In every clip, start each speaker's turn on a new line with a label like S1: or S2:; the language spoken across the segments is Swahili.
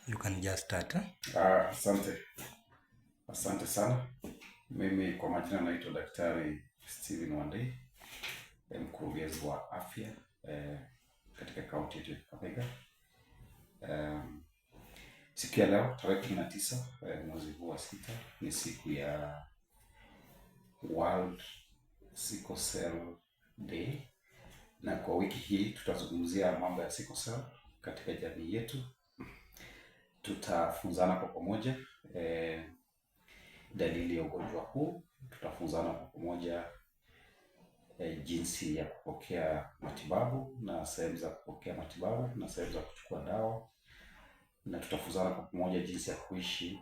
S1: You can just start.
S2: Asante sana. Mimi kwa majina naitwa Daktari Steven Wandei, mkurugenzi wa afya katika kaunti yetu ya Kakamega. Siku ya leo tarehe 19 mwezi huu wa sita ni siku ya World Sickle Cell Day, na kwa wiki hii tutazungumzia mambo ya sickle cell katika jamii yetu. Tutafunzana kwa pamoja dalili ya ugonjwa huu, tutafunzana kwa pamoja jinsi ya kupokea matibabu na sehemu za kupokea matibabu na sehemu za kuchukua dawa, na tutafunzana kwa pamoja jinsi ya kuishi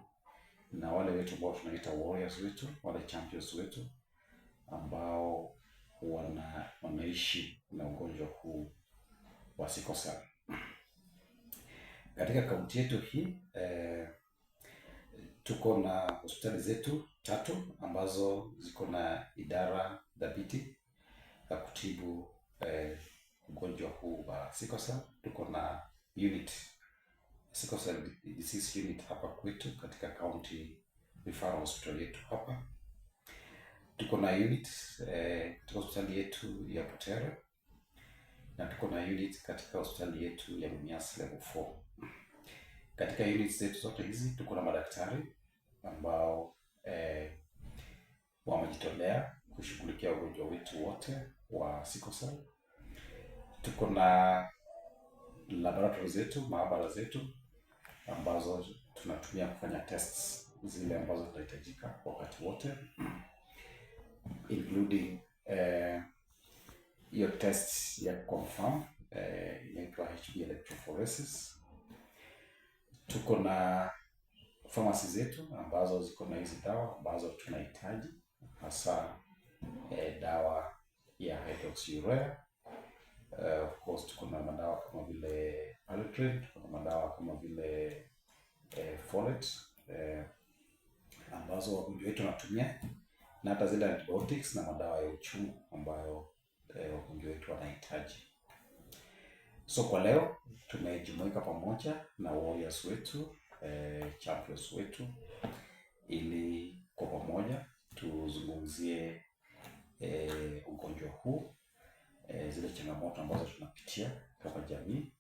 S2: na wale wetu ambao tunaita warriors wetu, wale champions wetu ambao wanaishi na ugonjwa huu wa sickle cell. Katika kaunti yetu hii tuko na hospitali zetu 3 ambazo ziko na idara dhabiti ya kutibu ugonjwa huu wa sickle cell. Tuko na sickle cell disease unit hapa kwetu katika county referral hospital yetu hapa. Tuko na unit katika hospitali yetu ya Butere, na tuko na unit katika hospitali yetu ya Mumias level 4. Katika units zetu zote hizi tuko na madaktari ambao wamejitolea kushughulikia ugonjwa wetu wote wa sickle cell. Tuko na laboratory zetu, maabara zetu ambazo tunatumia kufanya tests zile ambazo zinahitajika wakati wote, including hiyo test ya confirm inaitwa HB electrophoresis. Tuko na pharmacy zetu ambazo ziko na hizi dawa ambazo tunahitaji, hasa dawa ya hydroxyurea. Of course tuko na madawa kama vile Altrate, tuko na madawa kama vile folate ambazo wagonjwa wetu wanatumia, na hata zile antibiotics na madawa ya uchungu ambayo wagonjwa wetu wanahitaji. So kwa leo tumejumuika pamoja na warriors wetu, champions wetu, ili kwa pamoja tuzungumzie ugonjwa huu, zile changamoto ambazo tunapitia kama jamii,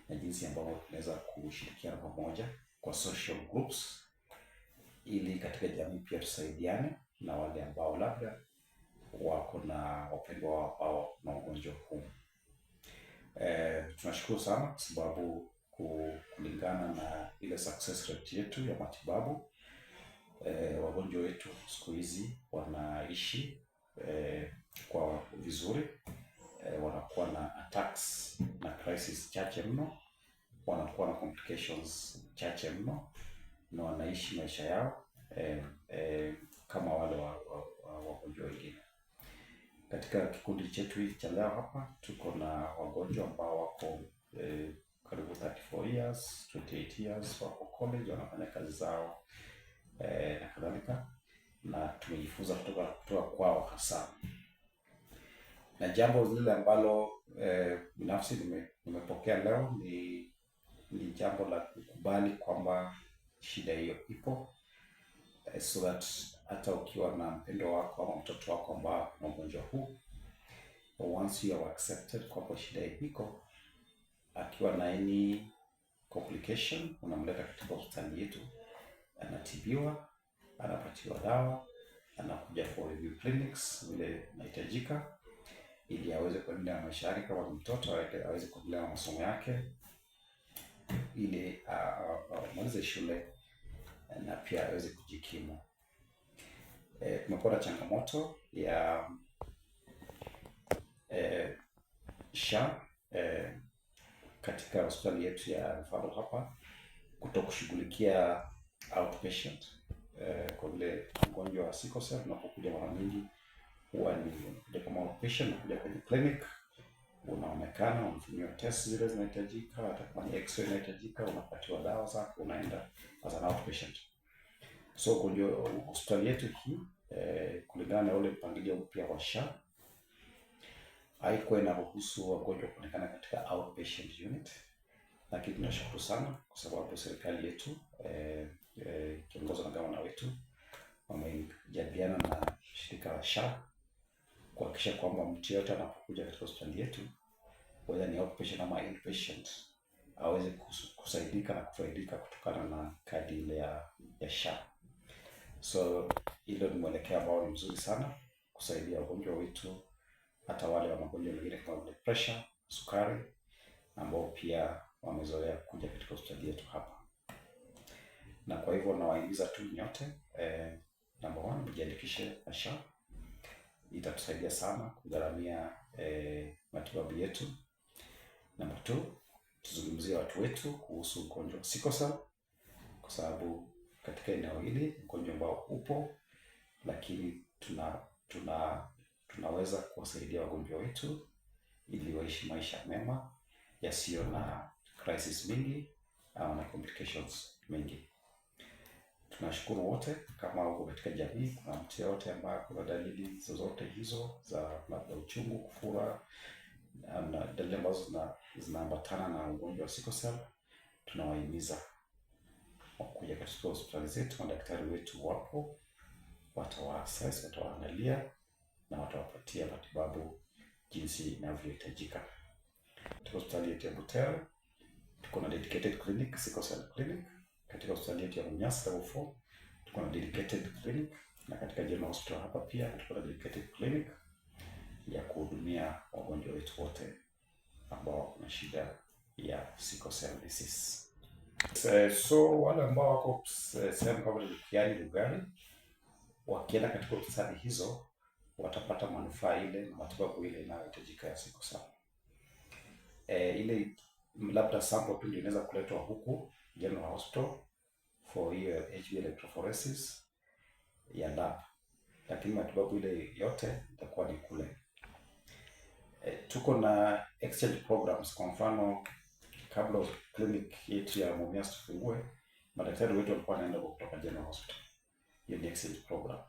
S2: na jinsi ambavyo tunaweza kushirikiana pamoja kwa social groups, ili katika jamii pia tusaidiane na wale ambao labda wako na wapendwa wao na ugonjwa huu. Tunashukuru sana kwa sababu kulingana na ile success rate yetu ya matibabu, wagonjwa wetu siku hizi wanaishi kwa vizuri, wanakuwa na attacks na crisis chache mno, wanakuwa na complications chache mno, na wanaishi maisha yao kama wale wagonjwa wengine. Katika kikundi chetu hiki cha leo hapa tuko na wagonjwa ambao wako karibu 34 years, 28 years, wako college, wanafanya kazi zao na kadhalika, na tumejifunza kutoka kwao hasa. Na jambo lile ambalo binafsi nimepokea leo ni jambo la kukubali kwamba shida hiyo ipo, so that hata ukiwa na mpendo wako ama mtoto wako ambao na ugonjwa huu, once you are accepted kwamba shida iko, akiwa na any complication unamleta katika hospitali yetu, anatibiwa, anapatiwa dawa, anakuja for review clinics vile inahitajika, ili aweze kuendelea maisha yake kama mtoto, aweze kuendelea masomo yake, ili amalize shule na pia aweze kujikimu. Tumepata changamoto ya SHA katika hospitali yetu ya referral hapa kutokushughulikia outpatient kwa vile mgonjwa wa sickle cell unapokuja mara nyingi huwa ni kuja kama outpatient, unakuja kwenye clinic, unaonekana, unafanyiwa test zile zinahitajika, hata kama ni x-ray inahitajika, unapatiwa dawa zako, unaenda as an outpatient. So kwenye hospitali yetu hii kulingana na ule mpangilio mpya wa SHA, haikuwa inaruhusu wagonjwa kuonekana katika outpatient unit, lakini tunashukuru sana kwa sababu serikali yetu kiongozwa na gavana wetu wamejadiliana na shirika la SHA kuhakikisha kwamba mtu yote anapokuja katika hospitali yetu, whether ni outpatient ama inpatient, aweze kusaidika na kufaidika kutokana na kadi ile ya SHA. So hilo ni mwelekeo ambao ni mzuri sana kusaidia wagonjwa wetu, hata wale wa magonjwa mengine kama vile pressure, sukari, ambao pia wamezoea kuja katika hospitali yetu hapa. Na kwa hivyo nawahimiza tu nyote, number 1, mjiandikishe na SHA. Itatusaidia sana kugharamia matibabu yetu. Number 2, tuzungumzie watu wetu kuhusu ugonjwa wa sickle cell, kwa sababu katika eneo hili ugonjwa ambao upo, lakini tunaweza kuwasaidia wagonjwa wetu ili waishi maisha mema yasiyo na crisis mingi au na complications mingi. Tunashukuru wote. Kama uko katika jamii, kuna mtu yote ambaye kuna dalili zozote hizo za labda uchungu, kufura na dalili ambazo zinaambatana na ugonjwa wa sickle cell, tunawahimiza kuja katika hospitali zetu. Madaktari wetu wapo, watawaassess, watawaangalia na watawapatia matibabu jinsi inavyohitajika. Katika hospitali yetu ya Butere tuko na dedicated clinic, sickle cell clinic. Katika hospitali yetu ya Mumias Level 4 tuko na dedicated clinic, na katika General Hospital hapa pia tuko na dedicated clinic ya kuhudumia wagonjwa wetu wote ambao wana shida ya sickle cell disease. So wale ambao wako sehemu kama Kiani, Lugari, wakienda katika hospitali hizo watapata manufaa ile na matibabu ile inayohitajika ya sickle cell. Ile labda sample tu ndio inaweza kuletwa huku General Hospital for hiyo HB electrophoresis ya lab, lakini matibabu ile yote itakuwa ni kule. Tuko na exchange programs. Kwa mfano, kabla clinic yetu ya Mumias tufungue, madaktari wetu walikuwa wanaenda kutoka General Hospital. Hiyo ni exchange program.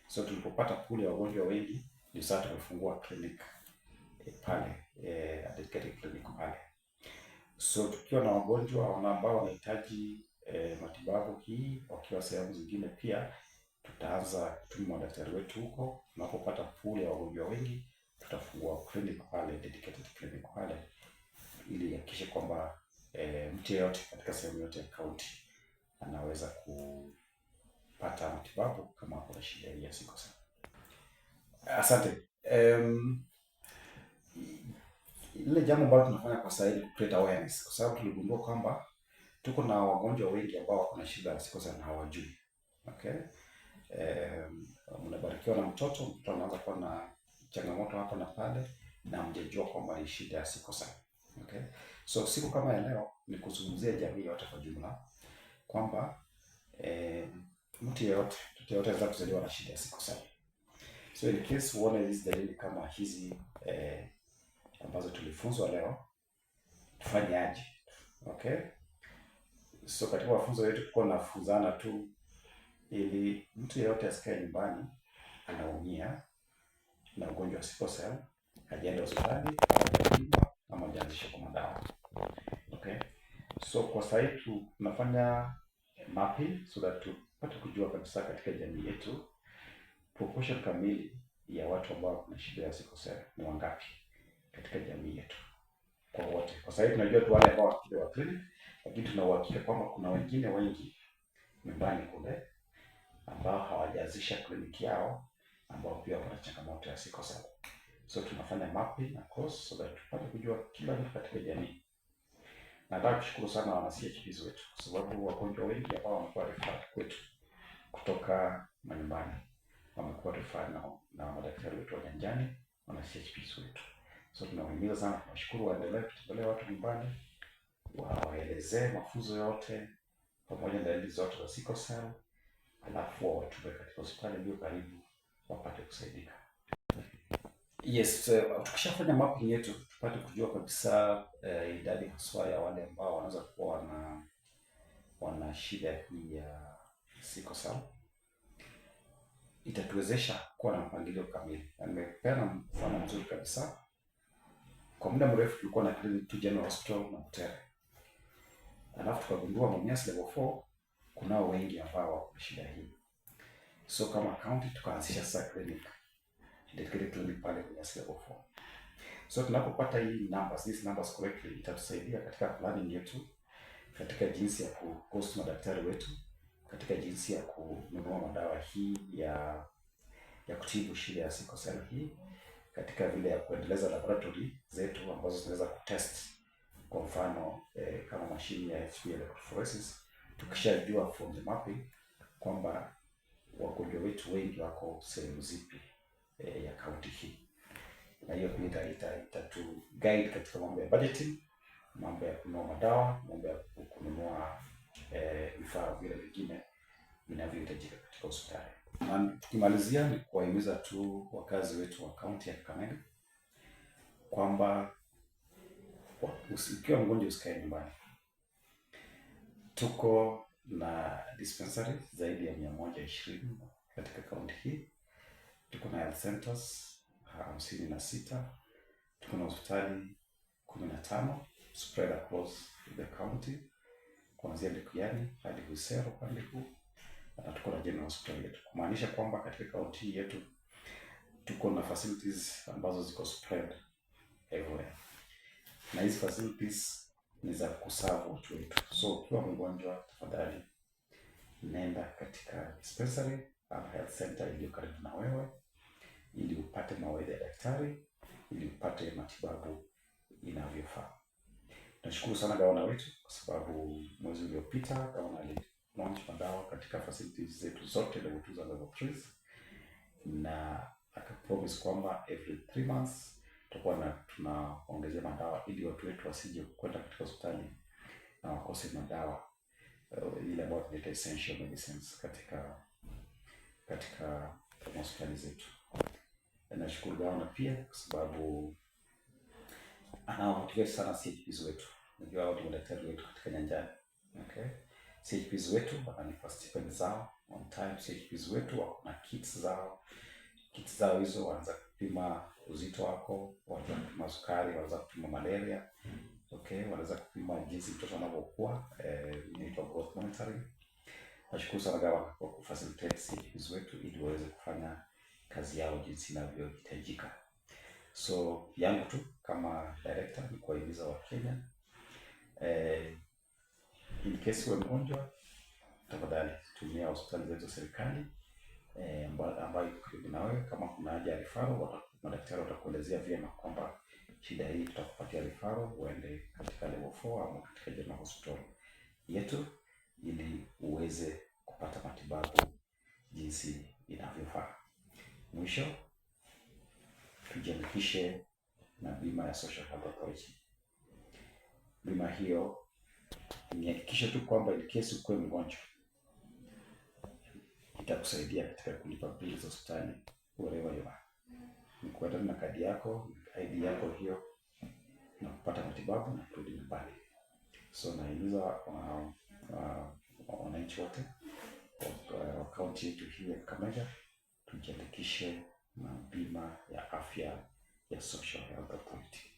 S2: So tulipopata pool ya wagonjwa wengi, ndio sasa tumefungua clinic pale, dedicated clinic pale. So tukiwa na wagonjwa ambao wanahitaji matibabu hii wakiwa sehemu zingine, pia tutaanza kutuma madaktari wetu huko. Tunapopata pool ya wagonjwa wengi, tutafungua clinic pale, dedicated clinic pale, ili hakikishe kwamba mtu yeyote katika sehemu yote ya county anaweza kupata matibabu kama kuna shida ya sickle cell. Asante. Ile jambo ambalo tunafanya kwa sasa hivi create awareness, kwa sababu tuligundua kwamba tuko na wagonjwa wengi ambao wako na shida ya sickle cell na hawajui. Okay? Mnabarikiwa na mtoto anaanza kuwa na changamoto hapa na pale na mjejua kwamba ni shida ya sickle cell. Okay? So siku kama ya leo ni kuzungumzia jamii yote kwa jumla kwamba mtu yeyote anaweza kuzaliwa na shida ya sickle cell. So in case uone hizi dalili kama hizi ambazo tulifunzwa leo, tufanye aje? Okay? So katika mafunzo yetu tuko nafunzana tu ili mtu yeyote asikae nyumbani anaumia na ugonjwa wa sickle cell, hajaenda hospitali ama hajaanzisha kwa madawa. Okay? So kwa sasa tunafanya mapping so that tupate kujua kabisa katika jamii yetu proportion kamili ya watu ambao wana shida ya sickle cell ni wangapi katika jamii yetu kwa wote. Kwa sasa tunajua tu wale ambao wanakuja wa clinic, lakini tuna uhakika kwamba kuna wengine wengi nyumbani kule ambao hawajaanzisha kliniki yao ambao pia wana changamoto ya sickle cell. So tunafanya mapping na course so that tupate kujua kila mtu katika jamii. Nataka kushukuru sana wana CHPs wetu kwa sababu wagonjwa wengi ambao wamekuwa referred kwetu kutoka manyumbani wamekuwa referred na madaktari wetu wa nyanjani, wana CHPs wetu. So tunawahimiza sana, tunashukuru, waendelee kutembelea watu nyumbani, waelezee mafunzo yote pamoja na dalili zote za sickle cell, alafu watupe katika hospitali iliyo karibu wapate kusaidika. Yes, tukishafanya mapping yetu tupate kujua kabisa idadi haswa ya wale ambao wanaweza kuwa wana shida hii ya sickle cell. Itatuwezesha kuwa na mpangilio kamili. Nimepeana mfano mzuri kabisa. Kwa muda mrefu tulikuwa na clinic tu General Hospital na Butere. Alafu tukagundua Mumias level 4 kunao wengi ambao wako na shida hii. So kama county tukaanzisha sasa dedicated clinic pale Mumias level 4. So tunapopata these numbers correctly, itatusaidia katika planning yetu, katika jinsi ya kuhost madaktari wetu, katika jinsi ya kununua madawa hii ya kutibu shida ya sickle cell hii, katika vile ya kuendeleza laboratory zetu ambazo zinaweza kutest kwa mfano kama mashine ya HB electrophoresis. Tukishajua from the mapping kwamba wagonjwa wetu wengi wako sehemu zipi ya kaunti hii, na hiyo pia itatu guide katika mambo ya budgeting, mambo ya kununua madawa, mambo ya kununua vifaa vile vingine vinavyohitajika katika hospitali. Na tukimalizia ni kuwahimiza tu wakazi wetu wa kaunti ya Kakamega kwamba ukiwa mgonjwa usikae nyumbani. Tuko na dispensary zaidi ya 120 katika kaunti hii. Tuko na health centers 56. Tuko na hospitali 15 spread across the county, kuanzia Likuyani hadi Husero pande huu, na tuko na general hospital yetu, kumaanisha kwamba katika kaunti yetu tuko na facilities ambazo ziko spread everywhere, na hizi facilities ni za kuserve watu wetu. So ukiwa mgonjwa, tafadhali nenda katika dispensary au health center iliyo karibu na wewe, ili upate mawaidha ya daktari, ili upate matibabu inavyofaa. Nashukuru sana gavana wetu kwa sababu mwezi uliopita gavana alilaunch madawa katika facilities zetu zote level 2 na level 3, na akapromise kwamba every 3 months tutakuwa tunaongezea madawa ili watu wetu wasije kwenda katika hospitali na wakose madawa ile ambayo tunaita essential medicines katika hospitali zetu. Nashukuru gavana pia kwa sababu anawamotivate sana CHPs wetu. Unajua hao ni madaktari wetu katika nyanjani. Okay? CHPs wetu wanalipa stipend zao on time. CHPs wetu wako na kits zao. Kits zao hizo wanaanza kupima uzito wako, wanaanza kupima sukari, wanaanza kupima malaria. Okay, wanaanza kupima jinsi mtoto anavyokuwa, inaitwa growth monitoring. Nashukuru sana gavana kwa kufacilitate CHPs wetu ili waweze kufanya kazi yao jinsi inavyohitajika. So yangu tu kama director ni kuwahimiza Wakenya, in case wewe mgonjwa, tafadhali tumia hospitali zetu za serikali ambayo iko karibu na wewe. Kama kuna haja ya referral, madaktari watakuelezea vyema kwamba shida hii tutakupatia referral uende katika level 4 au katika general hospital yetu ili uweze kupata matibabu jinsi inavyofaa. Mwisho, tujiandikishe na bima ya Social Health Authority. Bima hiyo inahakikisha tu kwamba in case ukiwa mgonjwa itakusaidia katika kulipa bills za hospitali wherever you are. Ni kwenda na kadi yako, ID yako hiyo, na kupata matibabu na kurudi nyumbani. So nahimiza wananchi wote wa kaunti yetu hii ya Kakamega tujiandikishe na bima ya afya ya Social Health Authority.